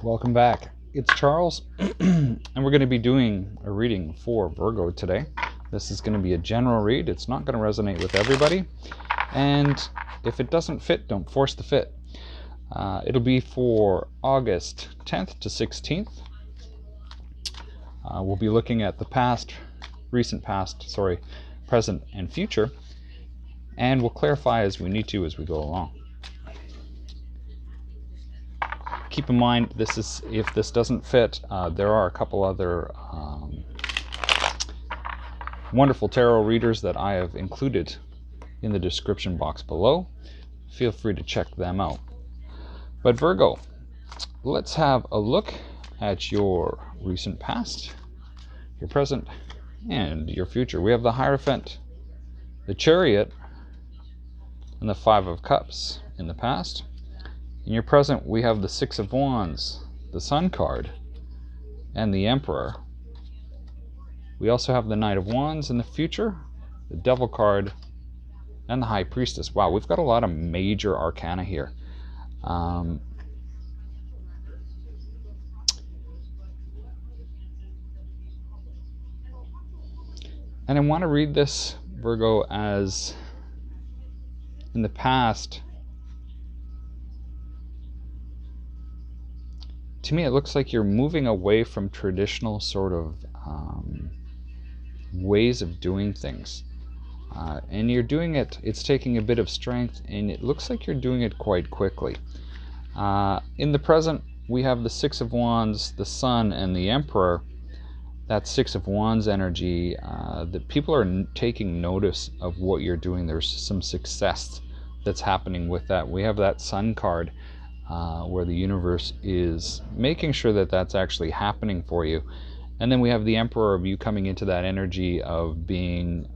Welcome back. It's Charles, and we're going to be doing a reading for Virgo today. This is going to be a general read. It's not going to resonate with everybody, and if it doesn't fit, don't force the fit. It'll be for August 10th to 16th. We'll be looking at the present, and future, and we'll clarify as we need to as we go along. Keep in mind, if this doesn't fit, there are a couple other wonderful tarot readers that I have included in the description box below. Feel free to check them out. But Virgo, let's have a look at your recent past, your present, and your future. We have the Hierophant, the Chariot, and the Five of Cups in the past. In your present, we have the Six of Wands, the Sun card, and the Emperor. We also have the Knight of Wands in the future, the Devil card, and the High Priestess. Wow, we've got a lot of major arcana here. And I want to read this, Virgo, as in the past, to me it looks like you're moving away from traditional sort of ways of doing things. And you're doing it's taking a bit of strength, and it looks like you're doing it quite quickly. In the present, we have the Six of Wands, the Sun, and the Emperor. That Six of Wands energy, that people are taking notice of what you're doing. There's some success that's happening with that. We have that Sun card, where the universe is making sure that that's actually happening for you. And then we have the Emperor, of you coming into that energy of being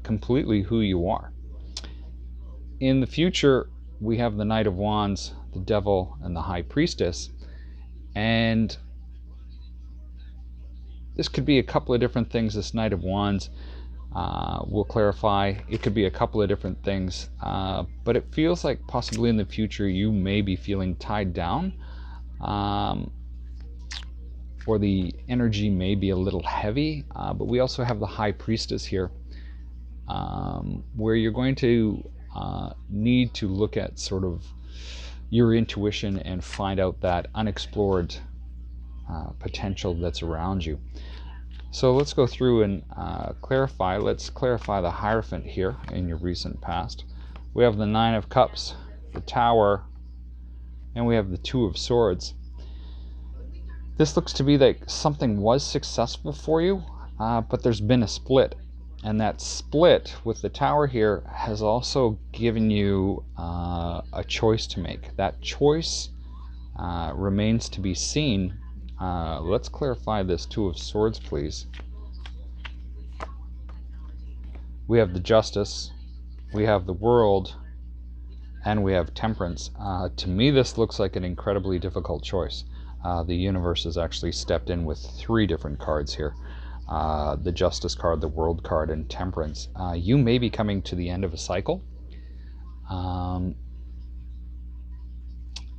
completely who you are. In the future, we have the Knight of Wands, the Devil, and the High Priestess. And this could be a couple of different things. This Knight of Wands, we'll clarify. It could be a couple of different things. But it feels like possibly in the future you may be feeling tied down. Or the energy may be a little heavy, but we also have the High Priestess here, where you're going to need to look at sort of your intuition and find out that unexplored potential that's around you. So let's go through and clarify. Let's clarify the Hierophant here in your recent past. We have the Nine of Cups, the Tower, and we have the Two of Swords. This looks to be like something was successful for you, but there's been a split. And that split with the Tower here has also given you a choice to make. That choice remains to be seen. Let's clarify this Two of Swords, please. We have the Justice, we have the World, and we have Temperance. To me, this looks like an incredibly difficult choice. The universe has actually stepped in with three different cards here. The Justice card, the World card, and Temperance. You may be coming to the end of a cycle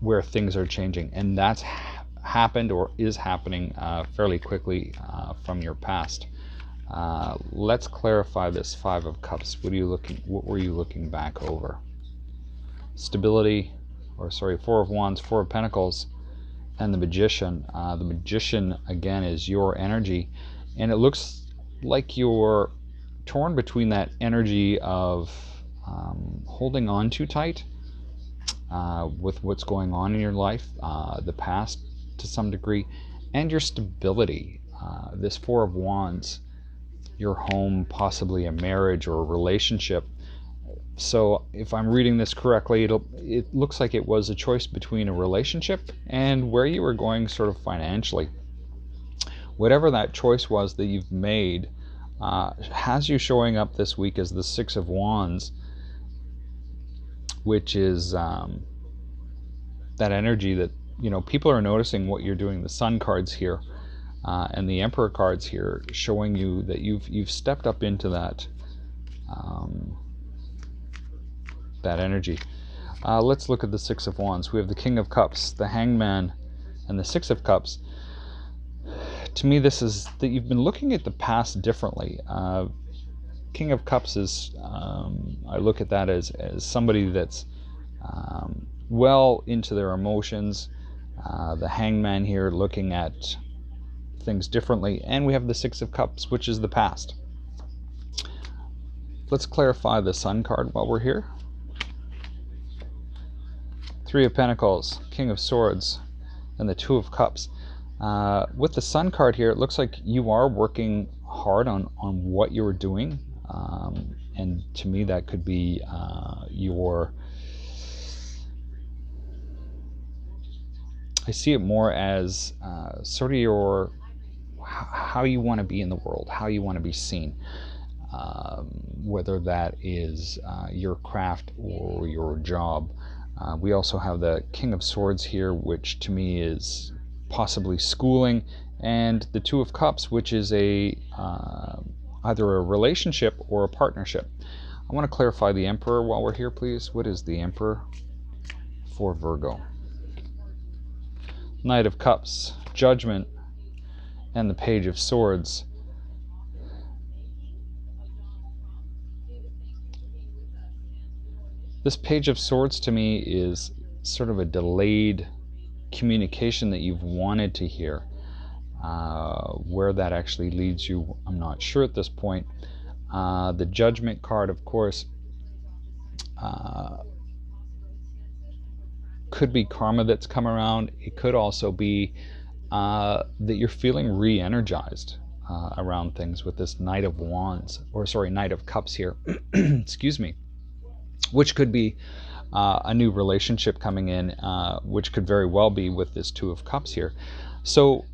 where things are changing, and that's happened or is happening fairly quickly from your past. Let's clarify this Five of Cups. What were you looking back over? Stability, Four of Wands, Four of Pentacles, and the Magician. The Magician, again, is your energy, and it looks like you're torn between that energy of holding on too tight with what's going on in your life, the past to some degree, and your stability. This Four of Wands, your home, possibly a marriage or a relationship. So if I'm reading this correctly, it looks like it was a choice between a relationship and where you were going sort of financially. Whatever that choice was that you've made has you showing up this week as the Six of Wands, which is that energy that, people are noticing what you're doing. The Sun cards here and the Emperor cards here showing you that you've stepped up into that energy. Let's look at the Six of Wands. We have the King of Cups, the Hangman, and the Six of Cups, to me this is that you've been looking at the past differently. King of Cups is, I look at that as somebody that's well into their emotions. The Hangman here looking at things differently, and we have the Six of Cups, which is the past. Let's clarify the Sun card while we're here. Three of Pentacles, King of Swords, and the Two of Cups. With the Sun card here, it looks like you are working hard on what you're doing, and to me that could be I see it more as sort of your how you want to be in the world, how you want to be seen, whether that is your craft or your job. We also have the King of Swords here, which to me is possibly schooling, and the Two of Cups, which is a either a relationship or a partnership. I want to clarify the Emperor while we're here, please. What is the Emperor for Virgo? Knight of Cups, Judgment, and the Page of Swords. This Page of Swords to me is sort of a delayed communication that you've wanted to hear. Where that actually leads you, I'm not sure at this point. The Judgment card, of course, could be karma that's come around. It could also be that you're feeling re-energized around things with this Knight of Wands, or sorry, Knight of Cups here. Excuse me. Which could be a new relationship coming in, which could very well be with this Two of Cups here. So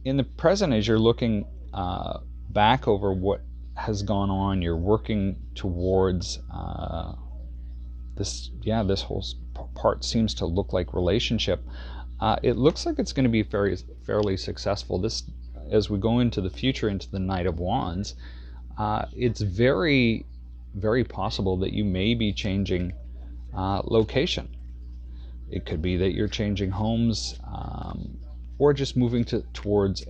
in the present, as you're looking back over what has gone on, you're working towards this whole part seems to look like relationship. It looks like it's going to be fairly successful. This, as we go into the future, into the Knight of Wands, it's very, very possible that you may be changing location. It could be that you're changing homes, or just moving towards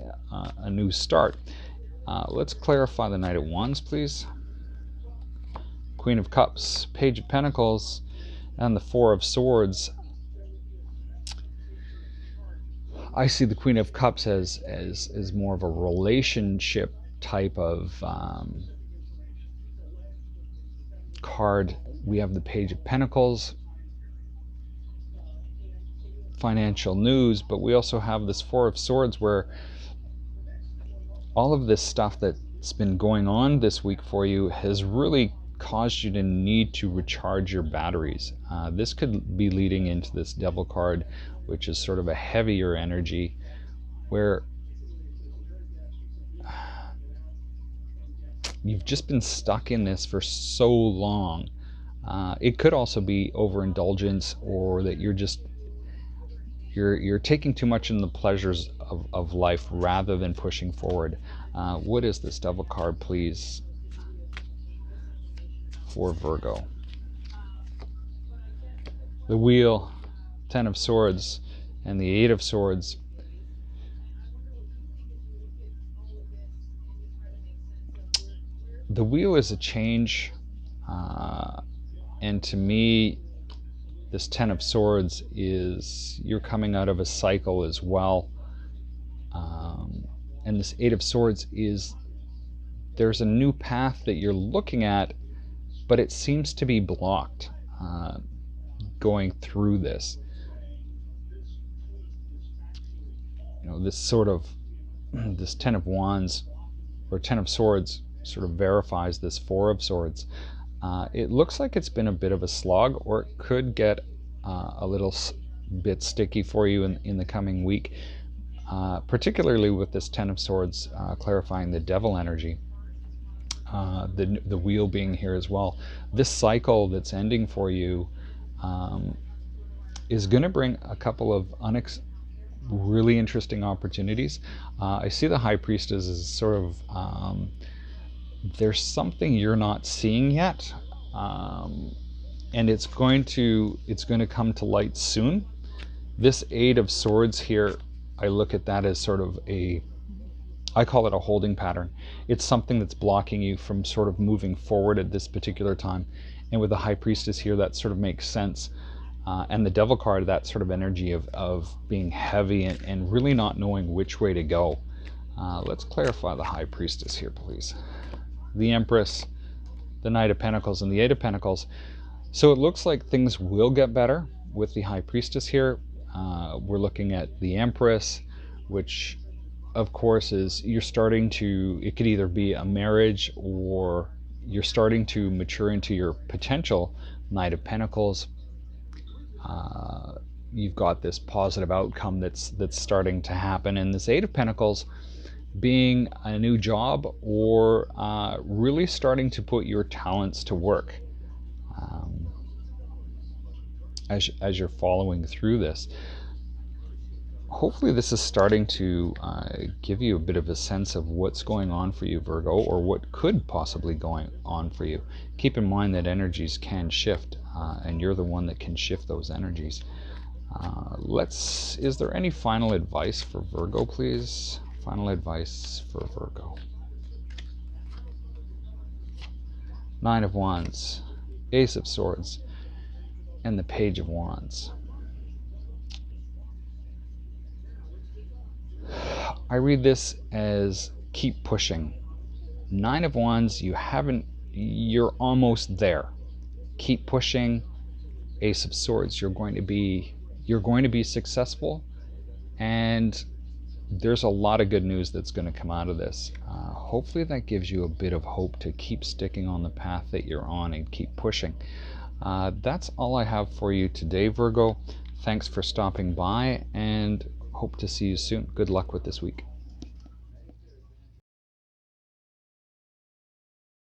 a new start. Let's clarify the Knight of Wands, please. Queen of Cups, Page of Pentacles, and the Four of Swords. I see the Queen of Cups as more of a relationship type of card. We have the Page of Pentacles, financial news, but we also have this Four of Swords, where all of this stuff that's been going on this week for you has really caused you to need to recharge your batteries. This could be leading into this Devil card, which is sort of a heavier energy, where you've just been stuck in this for so long. It could also be overindulgence, or that you're taking too much in the pleasures of life rather than pushing forward. What is this Devil card, please, for Virgo? The Wheel, Ten of Swords, and the Eight of Swords. The Wheel is a change, and to me, this Ten of Swords is you're coming out of a cycle as well. And this Eight of Swords is there's a new path that you're looking at, but it seems to be blocked going through this. You know, this sort of this Ten of Wands or Ten of Swords sort of verifies this Four of Swords. It looks like it's been a bit of a slog, or it could get a little bit sticky for you in the coming week, particularly with this Ten of Swords clarifying the Devil energy. The Wheel being here as well. This cycle that's ending for you is going to bring a couple of really interesting opportunities. I see the High Priestess as sort of there's something you're not seeing yet, and it's going to come to light soon. This Eight of Swords here I look at that as sort of I call it a holding pattern. It's something that's blocking you from sort of moving forward at this particular time. And with the High Priestess here, that sort of makes sense. And the Devil card, that sort of energy of being heavy and really not knowing which way to go. Let's clarify the High Priestess here, please. The Empress, the Knight of Pentacles, and the Eight of Pentacles. So it looks like things will get better with the High Priestess here. We're looking at the Empress, which of course is you're starting to, it could either be a marriage or you're starting to mature into your potential Knight of Pentacles. You've got this positive outcome that's starting to happen, and this Eight of Pentacles being a new job or really starting to put your talents to work as you're following through this. Hopefully this is starting to give you a bit of a sense of what's going on for you, Virgo, or what could possibly going on for you. Keep in mind that energies can shift, and you're the one that can shift those energies. Is there any final advice for Virgo, please? Final advice for Virgo. Nine of Wands, Ace of Swords, and the Page of Wands. I read this as keep pushing. Nine of Wands, you're almost there. Keep pushing. Ace of Swords, you're going to be successful, and there's a lot of good news that's going to come out of this. Hopefully that gives you a bit of hope to keep sticking on the path that you're on and keep pushing. That's all I have for you today, Virgo. Thanks for stopping by, and hope to see you soon. Good luck with this week.